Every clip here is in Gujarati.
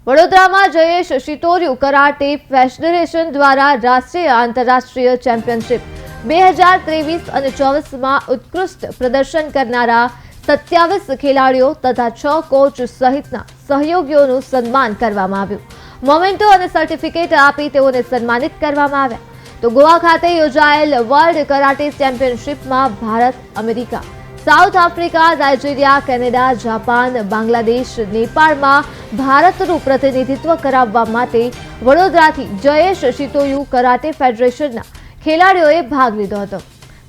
વડોદરામાં જયેશ શિતોરિયુ કરાટે ફેડરેશન દ્વારા રાષ્ટ્રીય આંતરરાષ્ટ્રીય ચેમ્પિયનશિપ 2023 અને 24માં ઉત્કૃષ્ટ પ્રદર્શન કરનારા 27 ખેલાડીઓ તથા 6 કોચ સહિતના સહયોગીઓનું સન્માન કરવામાં આવ્યું। મોમેન્ટો અને સર્ટિફિકેટ આપી તેઓને સન્માનિત કરવામાં આવ્યા। તો ગોવા ખાતે યોજાયેલ વર્લ્ડ કરાટે ચેમ્પિયનશિપમાં Bharat, America, South Africa, Nigeria, Canada, Japan, Bangladesh, નેપાળમાં ભારતનું પ્રતિનિધિત્વ કરાવવા માટે વડોદરાથી જયેશ શિતોરિયુ કરાટે ફેડરેશનના ખેલાડીઓએ ભાગ લીધો હતો,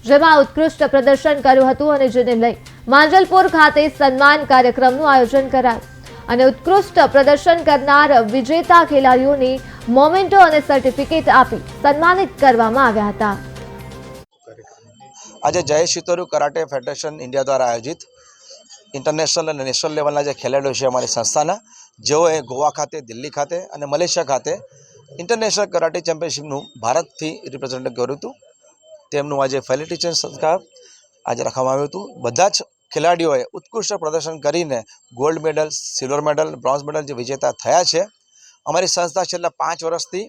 જેમાં ઉત્કૃષ્ટ પ્રદર્શન કર્યું હતું અને જેને લઈ માંજલપુર ખાતે સન્માન કાર્યક્રમનું આયોજન કરાયું અને ઉત્કૃષ્ટ પ્રદર્શન કરનાર વિજેતા ખેલાડીઓને મોમેન્ટો અને સર્ટિફિકેટ આપી સન્માનિત કરવામાં આવ્યા હતા। આજે જયેશ શિતોરિયુ કરાટે ફેડરેશન ઇન્ડિયા દ્વારા આયોજિત ઇન્ટરનેશનલ અને નેશનલ લેવલના જે ખેલાડીઓ છે અમારી સંસ્થાના, જેઓએ ગોવા ખાતે, દિલ્હી ખાતે અને મલેશિયા ખાતે ઇન્ટરનેશનલ કરાટે ચેમ્પિયનશિપનું ભારતથી રિપ્રેઝેન્ટ કર્યું હતું, તેમનું આજે ફેલિટેશન સંસ્કાર આજે રાખવામાં આવ્યું હતું। બધા જ ખેલાડીઓએ ઉત્કૃષ્ટ પ્રદર્શન કરીને gold medal, silver medal, bronze medal જે વિજેતા થયા છે। અમારી સંસ્થા છેલ્લા 5 વર્ષથી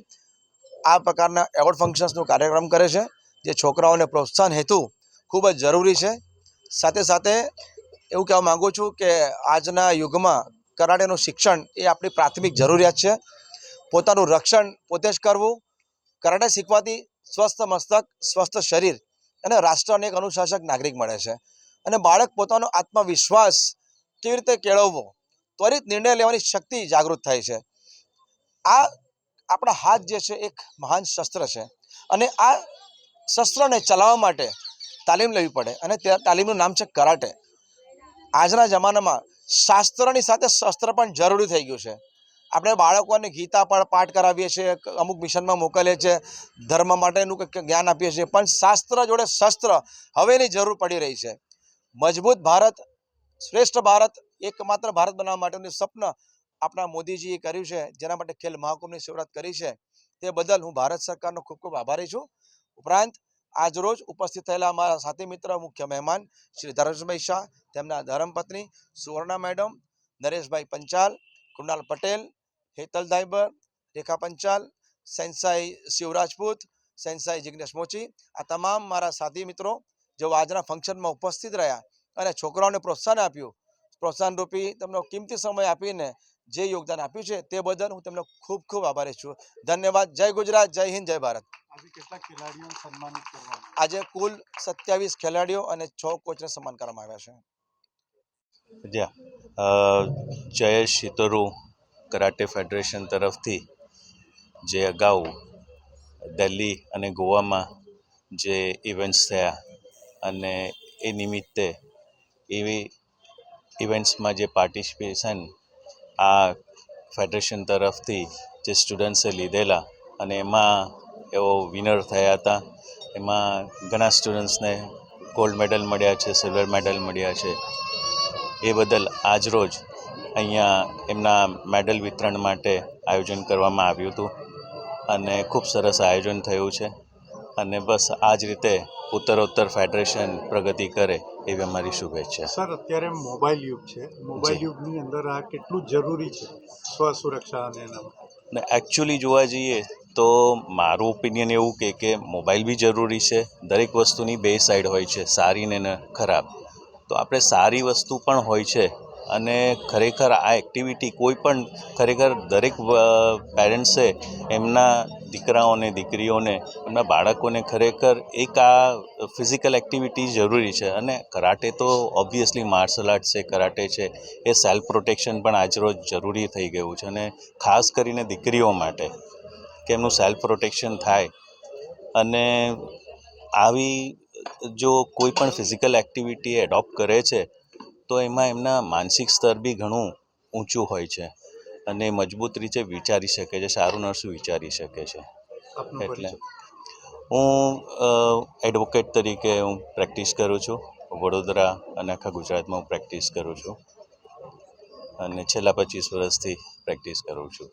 આ પ્રકારના એવોર્ડ ફંક્શન્સનો કાર્યક્રમ કરે છે, જે છોકરાઓને પ્રોત્સાહન હેતુ ખૂબ જ જરૂરી છે। સાથે સાથે એવું કહેવા માગું છું કે આજના યુગમાં કરાટેનું શિક્ષણ એ આપણી પ્રાથમિક જરૂરિયાત છે। પોતાનું રક્ષણ પોતે જ કરવું, કરાટે શીખવાથી સ્વસ્થ મસ્તક, સ્વસ્થ શરીર અને રાષ્ટ્રને એક અનુશાસક નાગરિક મળે છે અને બાળક પોતાનો આત્મવિશ્વાસ કેવી રીતે કેળવવો, ત્વરિત નિર્ણય લેવાની શક્તિ જાગૃત થાય છે। આ આપણા હાથ જે છે એક મહાન શસ્ત્ર છે અને આ શસ્ત્રને ચલાવવા માટે તાલીમ લેવી પડે અને તે તાલીમનું નામ છે કરાટે। આજના જમાનામાં શાસ્ત્રની સાથે શસ્ત્ર પણ જરૂરી થઈ ગયું છે। આપણે બાળકોને ગીતા પણ પાઠ કરાવીએ છીએ, અમુક મિશનમાં મોકલીએ છીએ, ધર્મ માટેનું કંઈક જ્ઞાન આપીએ છીએ, પણ શાસ્ત્ર જોડે શસ્ત્ર હવેની જરૂર પડી રહી છે। મજબૂત ભારત, શ્રેષ્ઠ ભારત, એકમાત્ર ભારત બનાવવા માટેનું સ્વપ્ન આપણા મોદીજીએ કર્યું છે, જેના માટે ખેલ મહાકુંભની શરૂઆત કરી છે, તે બદલ હું ભારત સરકારનો ખૂબ ખૂબ આભારી છું। ઉપરાંત આજરોજ ઉપસ્થિત થયેલા અમારા સાથી મિત્ર, મુખ્ય મહેમાન શ્રી ધર્મેશભાઈ શાહ, તેમના ધર્મપત્ની સુવર્ણા મેડમ, નરેશભાઈ પંચાલ, કૃણાલ પટેલ, હેતલ દાઈબર, રેખા પંચાલ, સેન્સાઈ શિવરાજપૂત, સેન્સાઈ જિગ્નેશ મોચી, આ તમામ મારા સાથી મિત્રો જેઓ આજના ફંક્શનમાં ઉપસ્થિત રહ્યા અને છોકરાઓને પ્રોત્સાહન આપ્યું, પ્રોત્સાહન રૂપી તેમનો કિંમતી સમય આપીને જે યોગદાન આપ્યું છે તે બદલ હું તેમનો ખૂબ ખૂબ આભારી છું। ધન્યવાદ। જય ગુજરાત, જય હિન્દ, જય ભારત। આજે કેટલા ખેલાડીઓને સન્માનિત કરવામાં? આજે કુલ 27 ખેલાડીઓ અને 6 કોચને સન્માન કરવામાં આવ્યા છે। જયેશ શિતોરિયુ કરાટે ફેડરેશન તરફથી જે અગાઉ દિલ્હી અને ગોવામાં જે ઇવેન્ટ્સ થયા અને એ નિમિત્તે એવી ઇવેન્ટ્સમાં જે પાર્ટિસિપેશન આ ફેડરેશન તરફથી જે સ્ટુડન્ટ્સે લીધેલા અને એમાં એઓ વિનર થયા હતા। એમાં ઘણા સ્ટુડન્ટ્સને ગોલ્ડ મેડલ મળ્યા છે, સિલ્વર મેડલ મળ્યા છે। એ બદલ આજરોજ અહીંયા એમના મેડલ વિતરણ માટે આયોજન કરવામાં આવ્યું હતું અને ખૂબ સરસ આયોજન થયું છે અને બસ આ જ રીતે ઉત્તરોત્તર ફેડરેશન પ્રગતિ કરે એવી અમારી શુભેચ્છા। સર, અત્યારે મોબાઈલ યુગ છે, મોબાઈલ યુગની અંદર આ કેટલું જરૂરી છે સ્વસુરક્ષા અને એના ને એકચ્યુઅલી જોવા જઈએ તો મારું ઓપિનિયન એવું કે મોબાઈલ બી જરૂરી છે। દરેક વસ્તુની બે સાઈડ હોય છે, સારી ને ખરાબ। તો આપણે સારી વસ્તુ પણ હોય છે અને ખરેખર આ એક્ટિવિટી કોઈ પણ ખરેખર દરેક પેરેન્ટ્સે એમના દીકરાઓને, દીકરીઓને, એમના બાળકોને ખરેખર એક આ ફિઝિકલ એક્ટિવિટી જરૂરી છે અને કરાટે તો ઓબ્વિયસલી માર્શલ આર્ટ છે, કરાટે છે, એ સેલ્ફ પ્રોટેક્શન પણ આજરોજ જરૂરી થઈ ગયું છે અને ખાસ કરીને દીકરીઓ માટે કે એમનું સેલ્ફ પ્રોટેક્શન થાય અને આવી જો કોઈ પણ ફિઝિકલ એક્ટિવિટી એડોપ્ટ કરે છે તો એમાં એમના માનસિક સ્તર બી ઘણું ઊંચું હોય છે અને મજબૂત રીતે વિચારી શકે છે, સારું નરસું વિચારી શકે છે। એટલે હું એડવોકેટ તરીકે હું પ્રેક્ટિસ કરું છું વડોદરા અને આખા ગુજરાતમાં હું પ્રેક્ટિસ કરું છું અને છેલ્લા 25 વર્ષથી પ્રેક્ટિસ કરું છું।